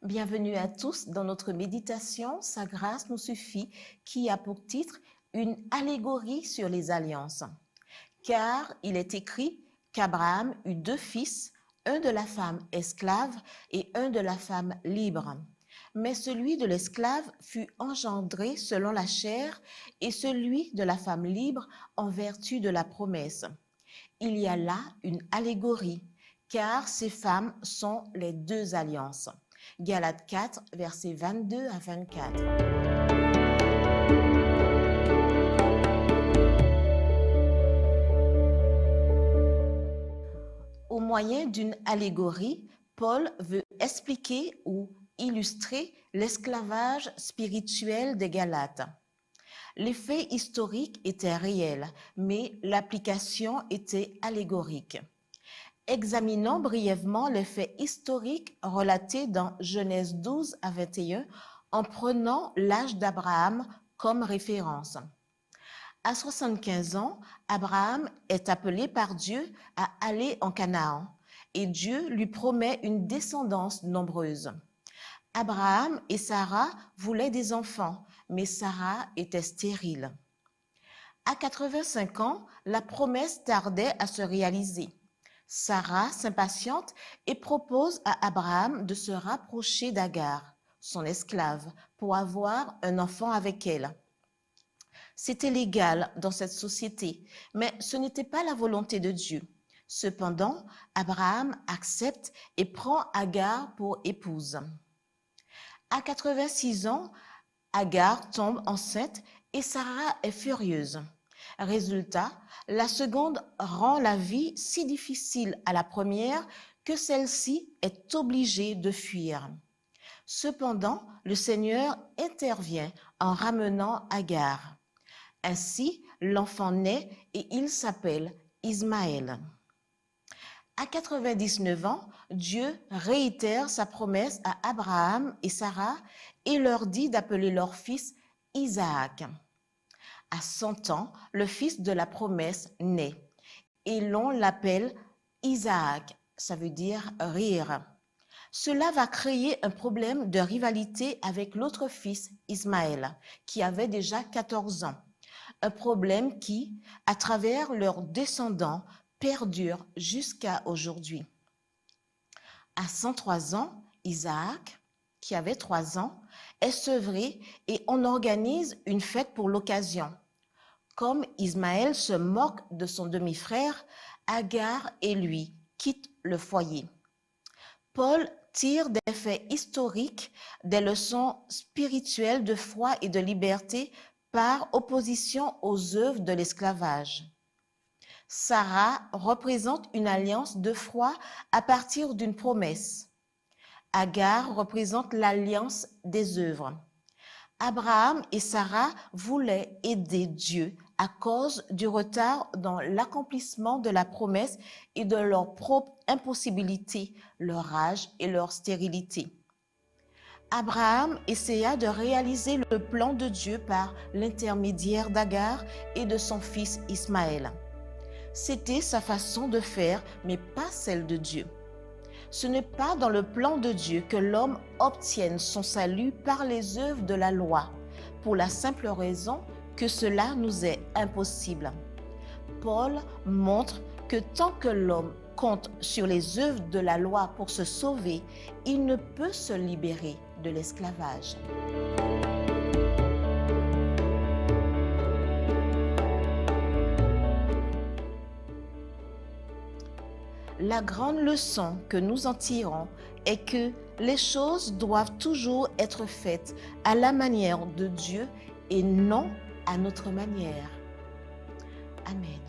Bienvenue à tous dans notre méditation Sa grâce nous suffit qui a pour titre une allégorie sur les alliances. Car il est écrit qu'Abraham eut 2 fils, un de la femme esclave et un de la femme libre. Mais celui de l'esclave fut engendré selon la chair et celui de la femme libre en vertu de la promesse. Il y a là une allégorie, car ces femmes sont les 2 alliances. Galates 4, versets 22 à 24. Au moyen d'une allégorie, Paul veut expliquer ou illustrer l'esclavage spirituel des Galates. Les faits historiques étaient réels, mais l'application était allégorique. Examinons brièvement les faits historiques relatés dans Genèse 12 à 21 en prenant l'âge d'Abraham comme référence. À 75 ans, Abraham est appelé par Dieu à aller en Canaan et Dieu lui promet une descendance nombreuse. Abraham et Sarah voulaient des enfants, mais Sarah était stérile. À 85 ans, la promesse tardait à se réaliser. Sarah s'impatiente et propose à Abraham de se rapprocher d'Agar, son esclave, pour avoir un enfant avec elle. C'était légal dans cette société, mais ce n'était pas la volonté de Dieu. Cependant, Abraham accepte et prend Agar pour épouse. À 86 ans, Agar tombe enceinte et Sarah est furieuse. Résultat, la seconde rend la vie si difficile à la première que celle-ci est obligée de fuir. Cependant, le Seigneur intervient en ramenant Agar. Ainsi, l'enfant naît et il s'appelle Ismaël. À 99 ans, Dieu réitère sa promesse à Abraham et Sarah et leur dit d'appeler leur fils Isaac. À 100 ans, le fils de la promesse naît et l'on l'appelle Isaac, ça veut dire rire. Cela va créer un problème de rivalité avec l'autre fils, Ismaël, qui avait déjà 14 ans. Un problème qui, à travers leurs descendants, perdure jusqu'à aujourd'hui. À 103 ans, Isaac, qui avait 3 ans, est sevré et on organise une fête pour l'occasion. Comme Ismaël se moque de son demi-frère, Agar et lui quittent le foyer. Paul tire des faits historiques, des leçons spirituelles de foi et de liberté par opposition aux œuvres de l'esclavage. Sarah représente une alliance de foi à partir d'une promesse. Agar représente l'alliance des œuvres. Abraham et Sarah voulaient aider Dieu à cause du retard dans l'accomplissement de la promesse et de leur propre impossibilité, leur âge et leur stérilité. Abraham essaya de réaliser le plan de Dieu par l'intermédiaire d'Agar et de son fils Ismaël. C'était sa façon de faire, mais pas celle de Dieu. Ce n'est pas dans le plan de Dieu que l'homme obtienne son salut par les œuvres de la loi, pour la simple raison que cela nous est impossible. Paul montre que tant que l'homme compte sur les œuvres de la loi pour se sauver, il ne peut se libérer de l'esclavage. La grande leçon que nous en tirons est que les choses doivent toujours être faites à la manière de Dieu et non à notre manière. Amen.